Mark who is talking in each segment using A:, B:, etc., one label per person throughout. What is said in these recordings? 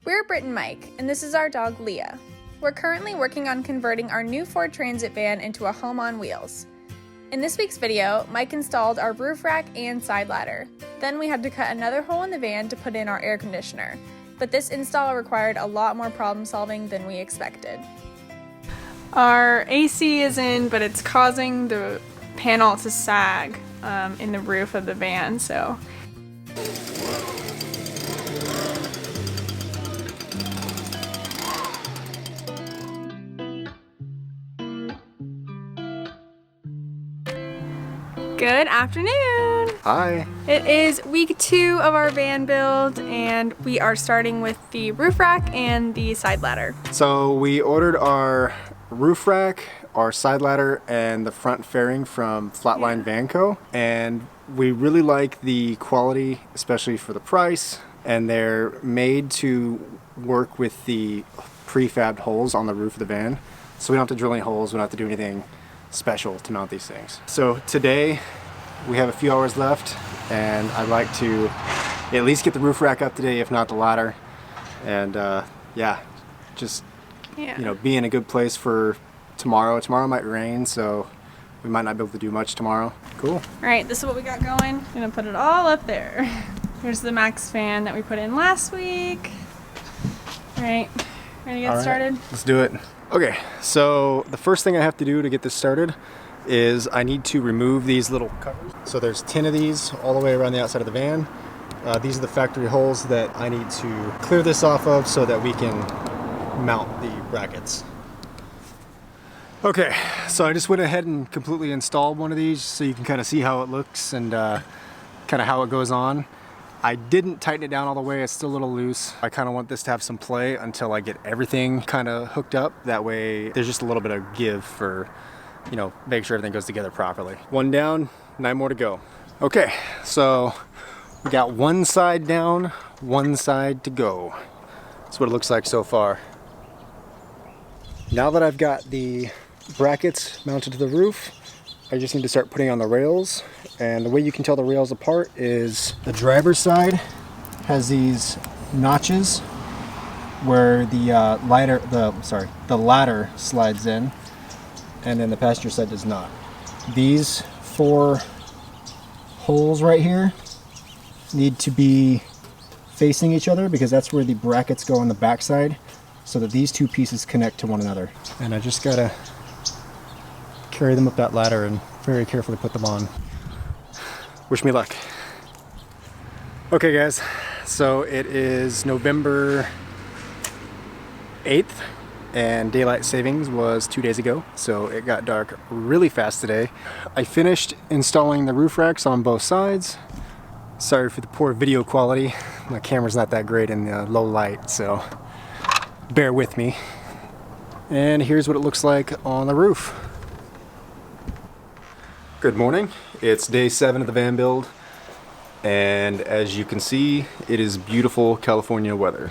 A: We're Britt and Mike, and this is our dog Leah. We're currently working on converting our new Ford Transit van into a home on wheels. In this week's video, Mike installed our roof rack and side ladder. Then we had to cut another hole in the van to put in our air conditioner. But this install required a lot more problem solving than we expected. Our AC is in, but it's causing the panel to sag in the roof of the van, so. Good afternoon!
B: Hi!
A: It is week 2 of our van build, and we are starting with the roof rack and the side ladder.
B: So we ordered our roof rack, our side ladder, and the front fairing from Flatline Van Co. And we really like the quality, especially for the price, and they're made to work with the prefabbed holes on the roof of the van. So we don't have to drill any holes, we don't have to do anything special to mount these things. So today we have a few hours left, and I'd like to at least get the roof rack up today, if not the ladder, and you know, be in a good place for tomorrow. Tomorrow might rain, so we might not be able to do much tomorrow. Cool.
A: All right, this is what we got going. I'm gonna put it all up there. Here's the max fan that we put in last week. All right, ready to get started?
B: Let's do it. Okay, so the first thing I have to do to get this started is I need to remove these little covers. So there's 10 of these all the way around the outside of the van. These are the factory holes that I need to clear this off of so that we can mount the brackets. Okay, so I just went ahead and completely installed one of these so you can kind of see how it looks and kind of how it goes on. I didn't tighten it down all the way, it's still a little loose. I kind of want this to have some play until I get everything kind of hooked up. That way there's just a little bit of give for, you know, make sure everything goes together properly. 1 down, 9 more to go. Okay, so we got 1 side down, 1 side to go. That's what it looks like so far. Now that I've got the brackets mounted to the roof, I just need to start putting on the rails, and the way you can tell the rails apart is the driver's side has these notches where the ladder slides in, and then the passenger side does not. These 4 holes right here need to be facing each other because that's where the brackets go on the back side, so that these 2 pieces connect to one another. And I just gotta carry them up that ladder and very carefully put them on. Wish me luck. Okay guys, so it is November 8th and daylight savings was 2 days ago, so it got dark really fast today. I finished installing the roof racks on both sides. Sorry for the poor video quality. My camera's not that great in the low light, so bear with me. And here's what it looks like on the roof. Good morning. It's day 7 of the van build, and as you can see, it is beautiful California weather.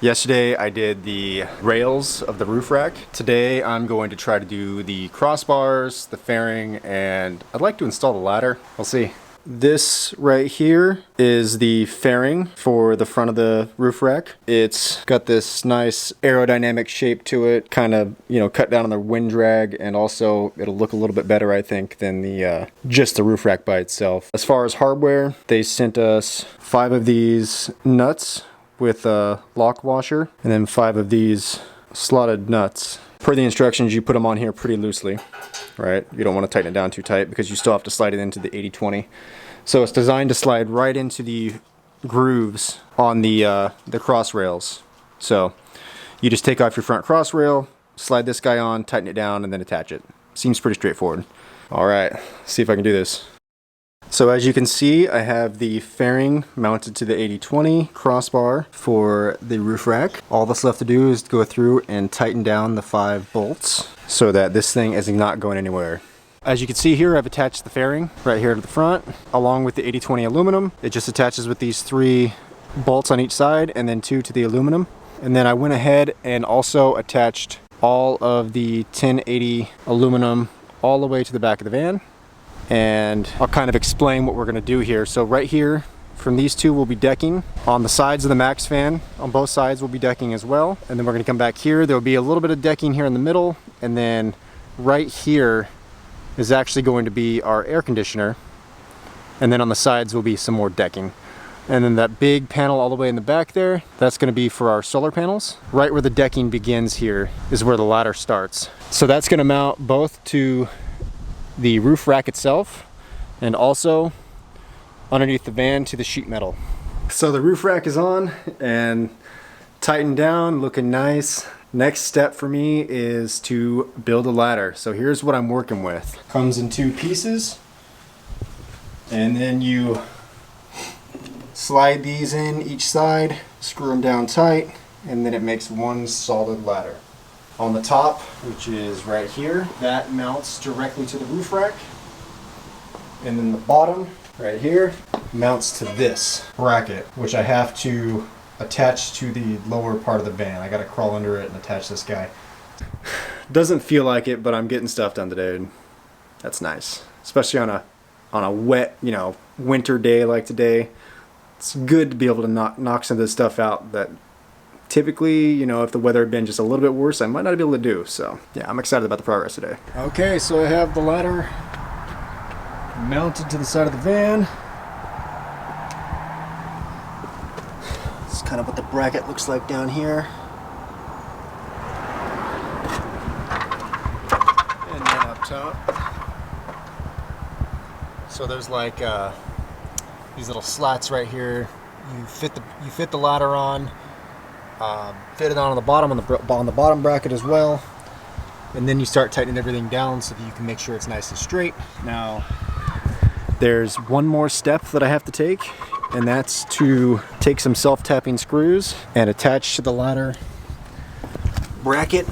B: Yesterday I did the rails of the roof rack. Today I'm going to try to do the crossbars, the fairing, and I'd like to install the ladder. We'll see. This right here is the fairing for the front of the roof rack. It's got this nice aerodynamic shape to it, kind of, you know, cut down on the wind drag, and also it'll look a little bit better, I think, than the just the roof rack by itself. As far as hardware, they sent us 5 of these nuts with a lock washer, and then 5 of these slotted nuts. Per the instructions, you put them on here pretty loosely, right? You don't want to tighten it down too tight because you still have to slide it into the 80-20. So it's designed to slide right into the grooves on the cross rails. So you just take off your front cross rail, slide this guy on, tighten it down, and then attach it. Seems pretty straightforward. All right, see if I can do this. So as you can see, I have the fairing mounted to the 80-20 crossbar for the roof rack. All that's left to do is go through and tighten down the 5 bolts so that this thing is not going anywhere. As you can see here, I've attached the fairing right here to the front, along with the 80-20 aluminum. It just attaches with these 3 bolts on each side and then 2 to the aluminum. And then I went ahead and also attached all of the 1080 aluminum all the way to the back of the van. And I'll kind of explain what we're going to do here. So right here from these two will be decking. On the sides of the max fan, on both sides will be decking as well. And then we're gonna come back here. There'll be a little bit of decking here in the middle. And then right here is actually going to be our air conditioner. And then on the sides will be some more decking. And then that big panel all the way in the back there, that's gonna be for our solar panels. Right where the decking begins here is where the ladder starts. So that's gonna mount both to the roof rack itself and also underneath the van to the sheet metal. So the roof rack is on and tightened down, looking nice. Next step for me is to build a ladder. So here's what I'm working with. Comes in 2 pieces, and then you slide these in each side, screw them down tight, and then it makes one solid ladder. On the top, which is right here, that mounts directly to the roof rack. And then the bottom, right here, mounts to this bracket, which I have to attach to the lower part of the van. I gotta crawl under it and attach this guy. Doesn't feel like it, but I'm getting stuff done today, and that's nice. Especially on a wet, winter day like today. It's good to be able to knock some of this stuff out that typically, if the weather had been just a little bit worse, I might not be able to do. So yeah, I'm excited about the progress today. Okay, so I have the ladder mounted to the side of the van. This is kind of what the bracket looks like down here. And then up top. So there's like these little slats right here. You fit the ladder on, fit it on the bottom, on the bottom bracket as well, and then you start tightening everything down so that you can make sure it's nice and straight. Now, there's one more step that I have to take, and that's to take some self-tapping screws and attach to the ladder bracket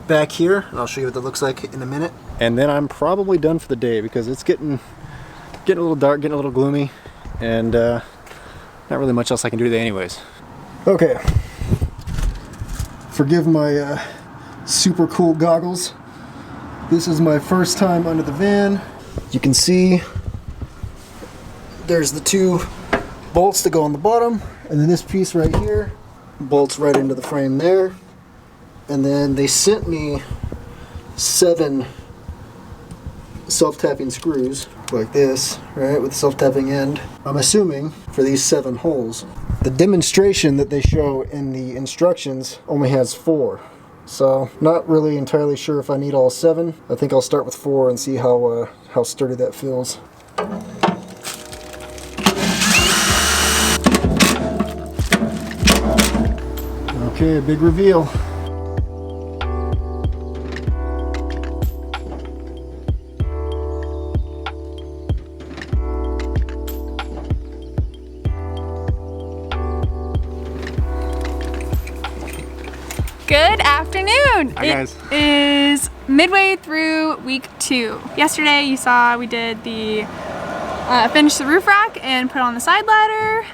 B: back here, and I'll show you what that looks like in a minute. And then I'm probably done for the day because it's getting a little dark, getting a little gloomy, and not really much else I can do today anyways. Okay, forgive my super cool goggles. This is my first time under the van. You can see there's the 2 bolts that go on the bottom, and then this piece right here bolts right into the frame there. And then they sent me 7 self-tapping screws like this, right, with the self-tapping end. I'm assuming for these 7 holes. The demonstration that they show in the instructions only has 4. So not really entirely sure if I need all 7. I think I'll start with 4 and see how sturdy that feels. Okay, a big reveal.
A: Good afternoon.
B: Hi guys.
A: It is midway through week 2. Yesterday you saw we did the finish the roof rack and put on the side ladder.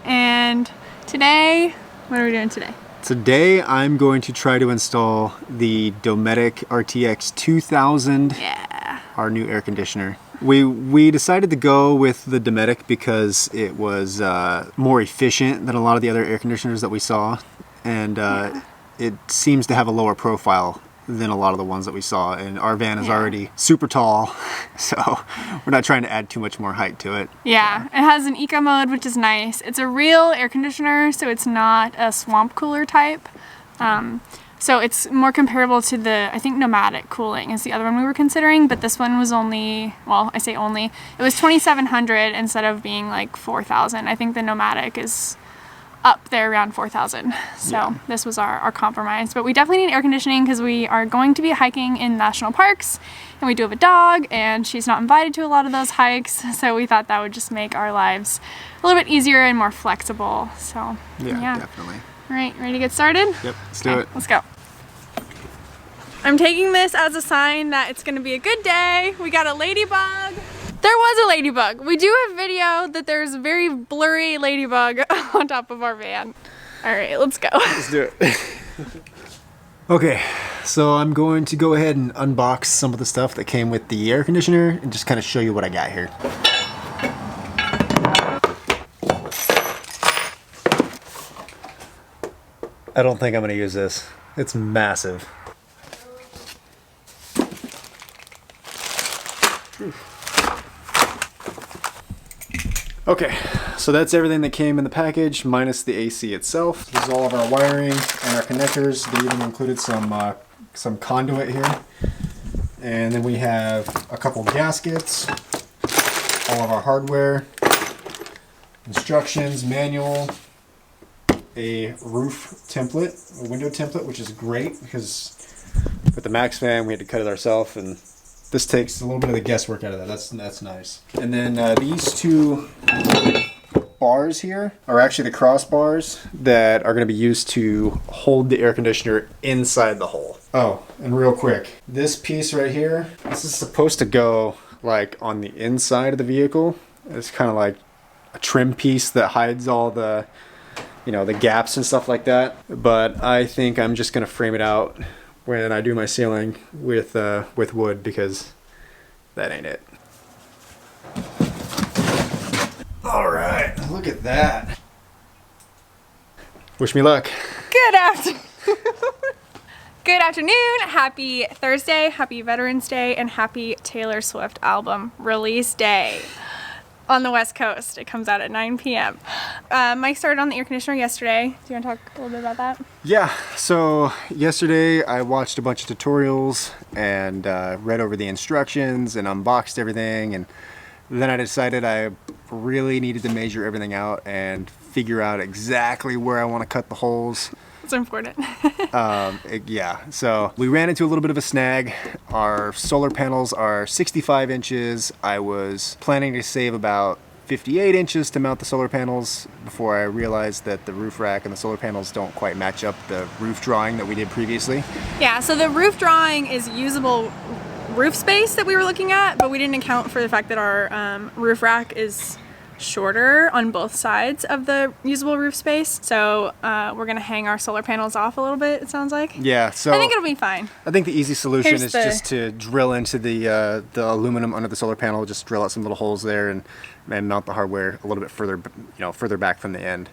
A: And today, what are we doing today?
B: Today I'm going to try to install the Dometic RTX 2000.
A: Yeah.
B: Our new air conditioner. We decided to go with the Dometic because it was more efficient than a lot of the other air conditioners that we saw, and it seems to have a lower profile than a lot of the ones that we saw, and our van is already super tall, so we're not trying to add too much more height to it.
A: Yeah, it has an eco mode, which is nice. It's a real air conditioner, so it's not a swamp cooler type. So it's more comparable to the, I think, Dometic cooling is the other one we were considering, but this one was only, well, I say only, it was $2,700 instead of being like $4,000. I think the Dometic is up there around $4,000. So this was our compromise. But we definitely need air conditioning because we are going to be hiking in national parks, and we do have a dog, and she's not invited to a lot of those hikes. So we thought that would just make our lives a little bit easier and more flexible. So yeah.
B: Definitely.
A: All right, ready to get started?
B: Yep, let's do it.
A: Let's go. I'm taking this as a sign that it's gonna be a good day. We got a ladybug. There was a ladybug. We do have video that there's a very blurry ladybug on top of our van. All right, let's go.
B: Let's do it. Okay, so I'm going to go ahead and unbox some of the stuff that came with the air conditioner and just kind of show you what I got here. I don't think I'm gonna use this. It's massive. Okay, so that's everything that came in the package, minus the AC itself. This is all of our wiring and our connectors. They even included some conduit here. And then we have a couple gaskets, all of our hardware, instructions, manual, a roof template, a window template, which is great because with the Max fan we had to cut it ourselves, and this takes a little bit of the guesswork out of that. That's nice. And then these two bars here are actually the crossbars that are going to be used to hold the air conditioner inside the hole. Oh, and real quick, this piece right here, this is supposed to go like on the inside of the vehicle. It's kind of like a trim piece that hides all the, you know, the gaps and stuff like that. But I think I'm just going to frame it out when I do my ceiling with wood, because that ain't it. All right, look at that. Wish me luck.
A: Good afternoon. Good afternoon. Happy Thursday, happy Veterans Day, and happy Taylor Swift album release day. On the West Coast. It comes out at 9 p.m. Mike started on the air conditioner yesterday. Do you want to talk a little bit about that?
B: Yeah, so yesterday I watched a bunch of tutorials and read over the instructions and unboxed everything, and then I decided I really needed to measure everything out and figure out exactly where I want to cut the holes.
A: It's important.
B: Yeah, so we ran into a little bit of a snag. Our solar panels are 65 inches. I was planning to save about 58 inches to mount the solar panels before I realized that the roof rack and the solar panels don't quite match up the roof drawing that we did previously.
A: Yeah, so the roof drawing is usable roof space that we were looking at, but we didn't account for the fact that our roof rack is shorter on both sides of the usable roof space. So we're gonna hang our solar panels off a little bit, it sounds like.
B: Yeah, so
A: I think it'll be fine.
B: I think the easy solution is just to drill into the aluminum under the solar panel, just drill out some little holes there and mount the hardware a little bit further, further back from the end.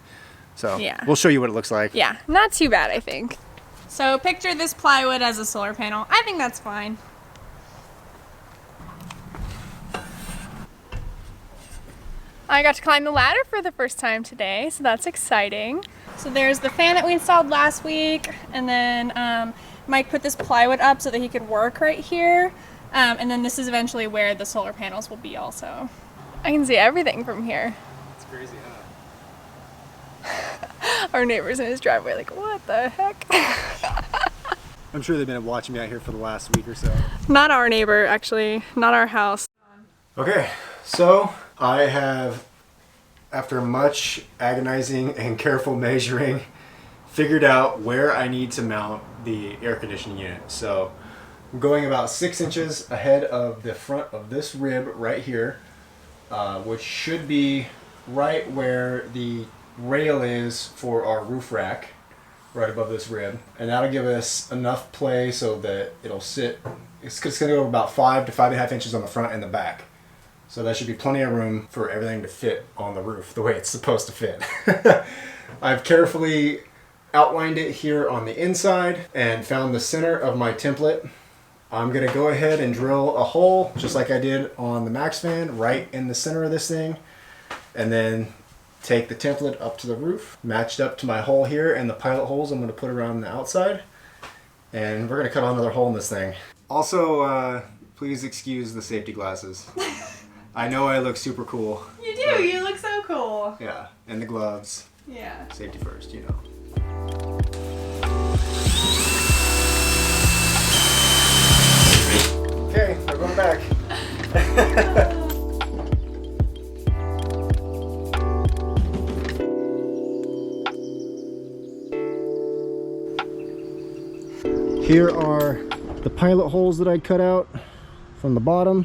B: So yeah, we'll show you what it looks like.
A: Yeah, not too bad, I think. So picture this plywood as a solar panel. I think that's fine. I got to climb the ladder for the first time today, so that's exciting. So there's the fan that we installed last week, and then Mike put this plywood up so that he could work right here. And then this is eventually where the solar panels will be also. I can see everything from here.
B: It's crazy, huh?
A: Our neighbor's in his driveway like, what the heck?
B: I'm sure they've been watching me out here for the last week or so.
A: Not our neighbor, actually. Not our house.
B: Okay, so I have, after much agonizing and careful measuring, figured out where I need to mount the air conditioning unit. So I'm going about 6 inches ahead of the front of this rib right here, which should be right where the rail is for our roof rack, right above this rib. And that'll give us enough play so that it'll sit, it's going to go about 5 to 5.5 inches on the front and the back. So that should be plenty of room for everything to fit on the roof the way it's supposed to fit. I've carefully outlined it here on the inside and found the center of my template. I'm gonna go ahead and drill a hole just like I did on the Max fan right in the center of this thing, and then take the template up to the roof, matched up to my hole here, and the pilot holes I'm gonna put around the outside, and we're gonna cut another hole in this thing. Also, please excuse the safety glasses. I know I look super cool.
A: You do, you look so cool.
B: Yeah, and the gloves.
A: Yeah.
B: Safety first, you know. Okay, we're going back. Here are the pilot holes that I cut out from the bottom.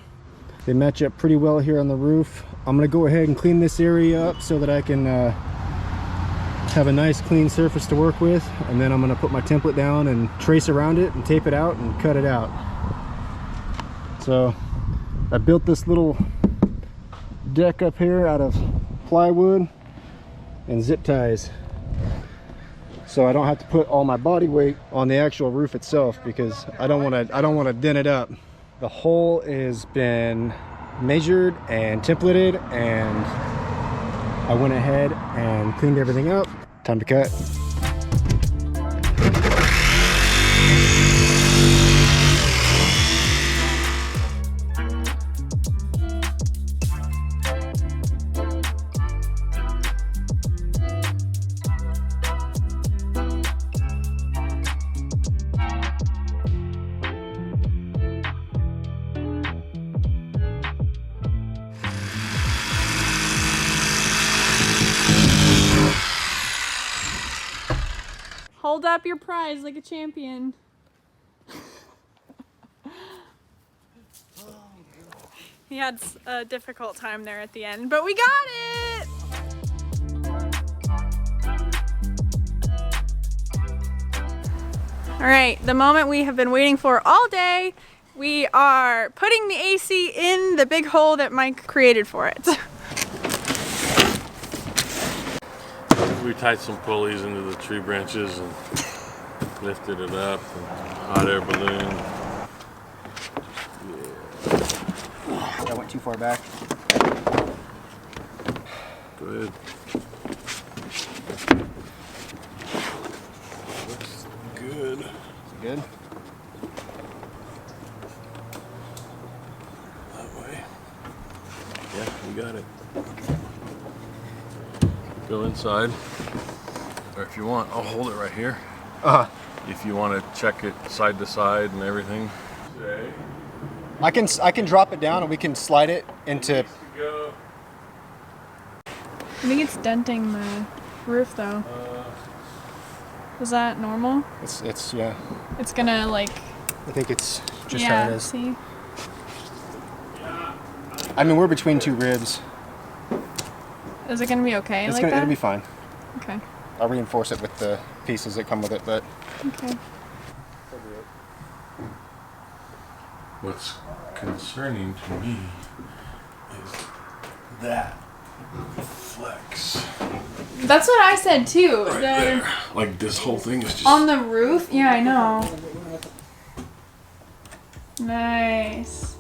B: They match up pretty well here on the roof. I'm gonna go ahead and clean this area up so that I can have a nice clean surface to work with, and then I'm gonna put my template down and trace around it and tape it out and cut it out. So I built this little deck up here out of plywood and zip ties. so I don't have to put all my body weight on the actual roof itself, because I don't want to dent it up. The hole has been measured and templated, and I went ahead and cleaned everything up. Time to cut.
A: Hold up your prize like a champion. He had a difficult time there at the end, but we got it! All right, the moment we have been waiting for all day. We are putting the AC in the big hole that Mike created for it.
C: We tied some pulleys into the tree branches and lifted it up. And hot air balloon. Yeah.
B: I went too far back.
C: Good. Looks good.
B: Is it good?
C: That way. Yeah, we got it. Go inside, or if you want, I'll hold it right here. If you want to check it side to side and everything.
B: I can drop it down and we can slide it into.
A: I think it's denting the roof though. Is that normal?
B: It's yeah.
A: It's gonna like.
B: I think it's just
A: yeah,
B: how it is.
A: See?
B: I mean, we're between two ribs.
A: Is it gonna be okay like that?
B: It'll be fine.
A: Okay.
B: I'll reinforce it with the pieces that come with it, but.
A: Okay.
C: What's concerning to me is that flex.
A: That's what I said too.
C: Right there. Like this whole thing is just
A: on the roof? Yeah, I know. Nice.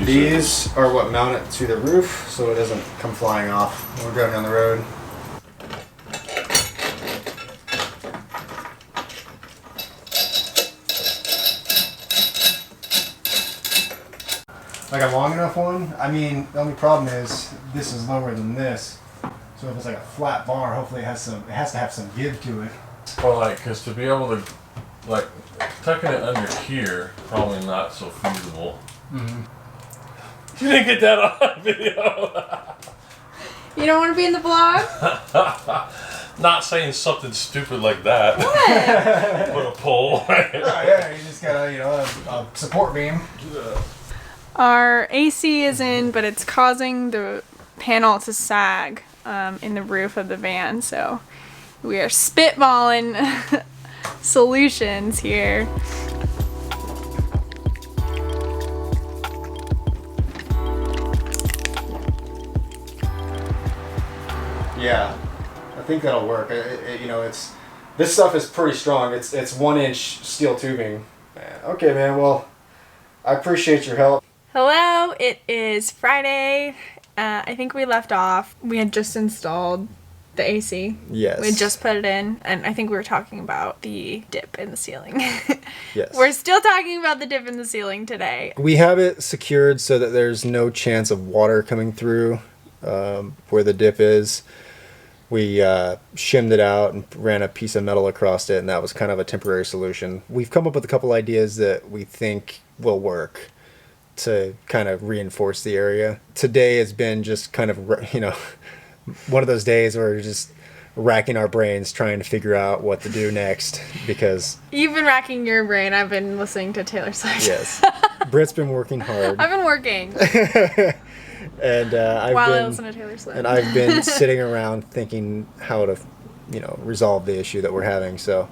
B: These are what mount it to the roof so it doesn't come flying off when we're driving down the road. Like a long enough one? I mean, the only problem is this is lower than this. So if it's like a flat bar, hopefully it has to have some give to it.
C: Well, like, because to be able to, like, tucking it under here, probably not so feasible. Mm-hmm. You didn't get that on video.
A: You don't want to be in the vlog?
C: Not saying something stupid like that.
A: What?
C: Put a pole.
B: Oh yeah, you just got a support beam.
C: Yeah.
A: Our AC is in, but it's causing the panel to sag in the roof of the van, so we are spitballing solutions here.
B: Yeah, I think that'll work. This stuff is pretty strong. It's 1-inch steel tubing. Okay, man. Well, I appreciate your help.
A: Hello, it is Friday. I think we left off. We had just installed the AC.
B: Yes.
A: We just put it in, and I think we were talking about the dip in the ceiling.
B: Yes.
A: We're still talking about the dip in the ceiling today.
B: We have it secured so that there's no chance of water coming through where the dip is. We shimmed it out and ran a piece of metal across it, and that was kind of a temporary solution. We've come up with a couple ideas that we think will work to kind of reinforce the area. Today has been just kind of, one of those days where we're just racking our brains trying to figure out what to do next, because...
A: You've been racking your brain. I've been listening to Taylor Swift.
B: Yes. Britt's been working hard.
A: I've been working.
B: And
A: I listen to Taylor Swift.
B: And I've been sitting around thinking how to, resolve the issue that we're having. So,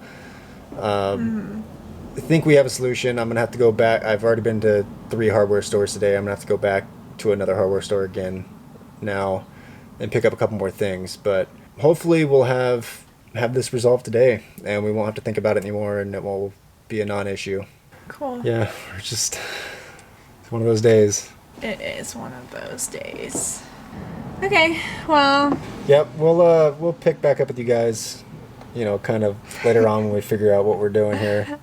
B: think we have a solution. I'm gonna have to go back. I've already been to 3 hardware stores today. I'm gonna have to go back to another hardware store again now and pick up a couple more things. But hopefully we'll have this resolved today, and we won't have to think about it anymore, and it will be a non-issue.
A: Cool.
B: Yeah, it's one of those days.
A: It is one of those days. Okay, well.
B: Yep, we'll pick back up with you guys, you know, kind of later on when we figure out what we're doing here.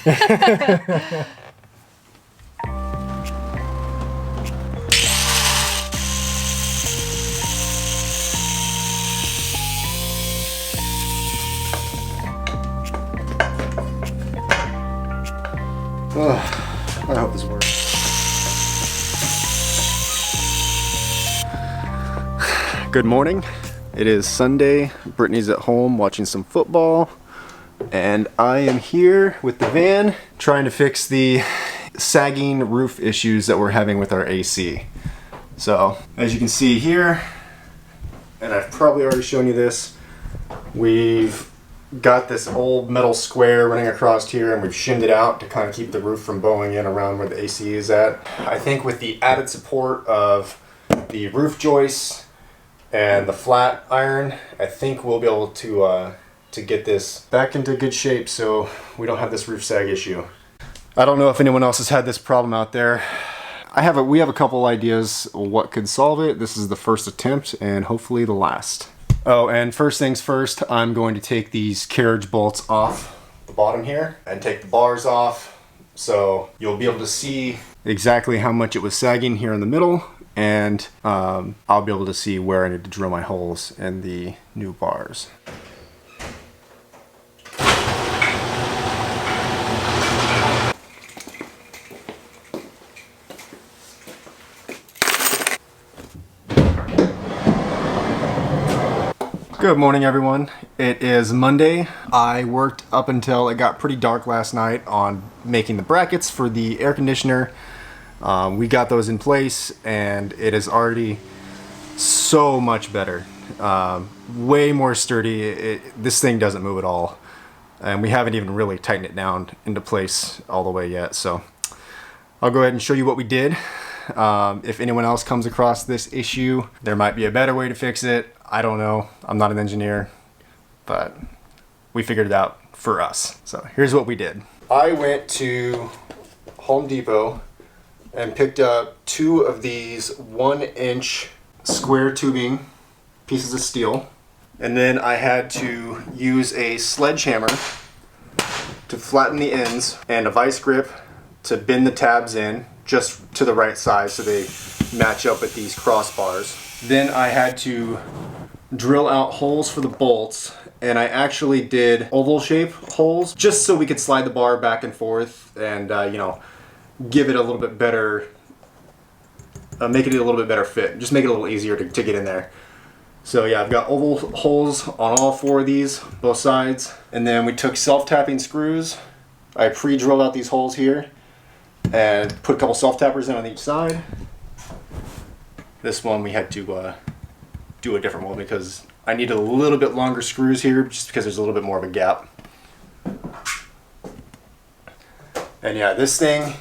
B: I hope this works. Good morning. It is Sunday. Brittany's at home watching some football, and I am here with the van trying to fix the sagging roof issues that we're having with our AC. So, as you can see here, and I've probably already shown you this, we've got this old metal square running across here, and we've shimmed it out to kind of keep the roof from bowing in around where the AC is at. I think with the added support of the roof joists and the flat iron, I think we'll be able to get this back into good shape so we don't have this roof sag issue. I don't know if anyone else has had this problem out there. We have a couple ideas what could solve it. This is the first attempt and hopefully the last. Oh, and first things first, I'm going to take these carriage bolts off the bottom here and take the bars off, so you'll be able to see exactly how much it was sagging here in the middle, and I'll be able to see where I need to drill my holes in the new bars. Good morning, everyone. It is Monday. I worked up until it got pretty dark last night on making the brackets for the air conditioner. We got those in place, and it is already so much better. Way more sturdy. This thing doesn't move at all, and we haven't even really tightened it down into place all the way yet. So I'll go ahead and show you what we did. If anyone else comes across this issue, there might be a better way to fix it. I don't know. I'm not an engineer, but we figured it out for us. So here's what we did. I went to Home Depot and picked up 2 of these 1-inch square tubing pieces of steel. And then I had to use a sledgehammer to flatten the ends and a vice grip to bend the tabs in just to the right size so they match up with these crossbars. Then I had to drill out holes for the bolts, and I actually did oval shape holes just so we could slide the bar back and forth and you know, give it a little bit better, make it a little bit better fit, just make it a little easier to get in there. So yeah, I've got oval holes on all 4 of these, both sides, and then we took self-tapping screws. I pre-drilled out these holes here and put a couple self-tappers in on each side. This one we had to do a different one because I needed a little bit longer screws here just because there's a little bit more of a gap. And yeah, this thing,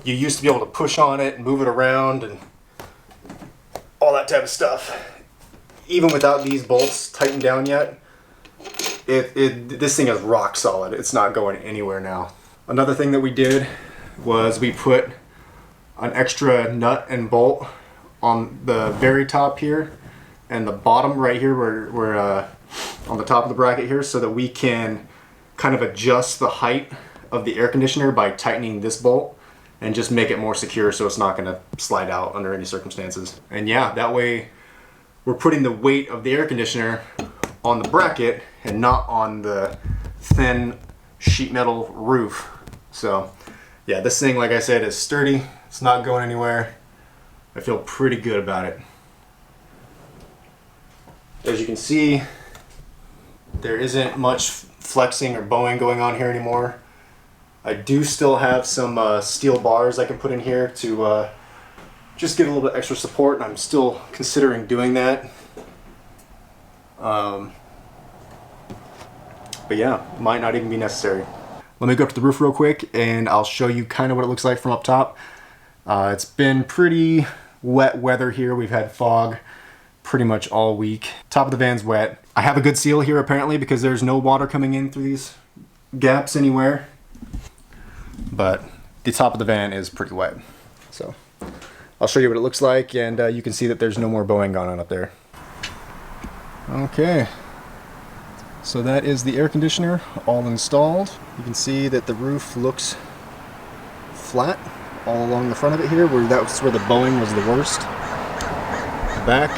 B: you used to be able to push on it and move it around and all that type of stuff. Even without these bolts tightened down yet, this thing is rock solid. It's not going anywhere now. Another thing that we did was we put an extra nut and bolt on the very top here and the bottom right here where on the top of the bracket here, so that we can kind of adjust the height of the air conditioner by tightening this bolt and just make it more secure so it's not going to slide out under any circumstances. And yeah, that way we're putting the weight of the air conditioner on the bracket and not on the thin sheet metal roof. So yeah, this thing, like I said, is sturdy. It's not going anywhere. I feel pretty good about it. As you can see, there isn't much flexing or bowing going on here anymore. I do still have some steel bars I can put in here to just give a little bit extra support, and I'm still considering doing that. But yeah, might not even be necessary. Let me go up to the roof real quick and I'll show you kind of what it looks like from up top. It's been pretty wet weather here. We've had fog pretty much all week. Top of the van's wet. I have a good seal here apparently because there's no water coming in through these gaps anywhere. But the top of the van is pretty wet. So I'll show you what it looks like, and you can see that there's no more bowing going on up there. Okay. So that is the air conditioner all installed. You can see that the roof looks flat all along the front of it here, where that's where the bowing was the worst. The back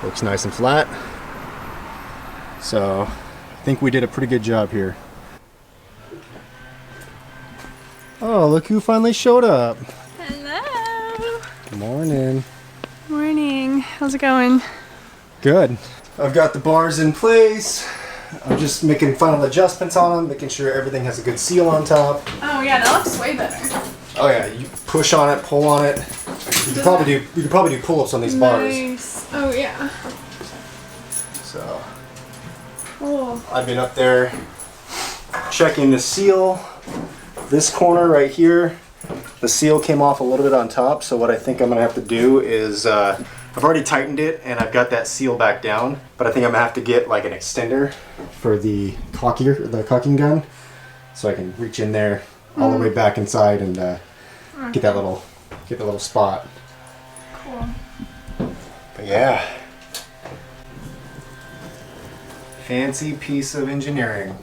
B: looks nice and flat. So I think we did a pretty good job here. Oh, look who finally showed up.
A: Hello.
B: Good morning.
A: Morning. How's it going?
B: Good. I've got the bars in place. I'm just making final adjustments on them, making sure everything has a good seal on top.
A: Oh yeah, that looks way better.
B: Oh yeah, you push on it, pull on it. You could probably do pull-ups on these bars.
A: Nice. Oh yeah.
B: So
A: Oh.
B: I've been up there checking the seal. This corner right here, the seal came off a little bit on top, so what I think I'm gonna have to do is I've already tightened it and I've got that seal back down, but I think I'm gonna have to get like an extender for the caulking gun, so I can reach in there all the way back inside and get that little spot.
A: Cool.
B: But yeah, fancy piece of engineering.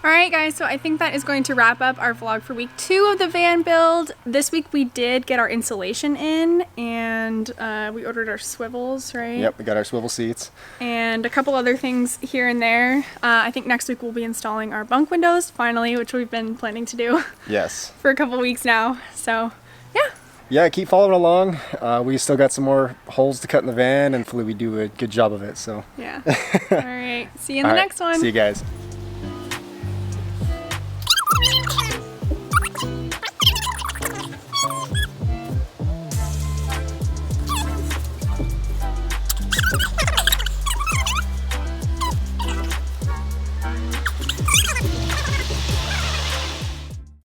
A: Alright guys, so I think that is going to wrap up our vlog for week 2 of the van build. This week we did get our insulation in, and we ordered our swivels, right?
B: Yep, we got our swivel seats.
A: And a couple other things here and there. I think next week we'll be installing our bunk windows, finally, which we've been planning to do
B: Yes.
A: for a couple weeks now. So, yeah.
B: Yeah, keep following along. We still got some more holes to cut in the van, and hopefully we do a good job of it. So
A: Yeah. Alright, see you in the
B: All right,
A: next one.
B: See you guys.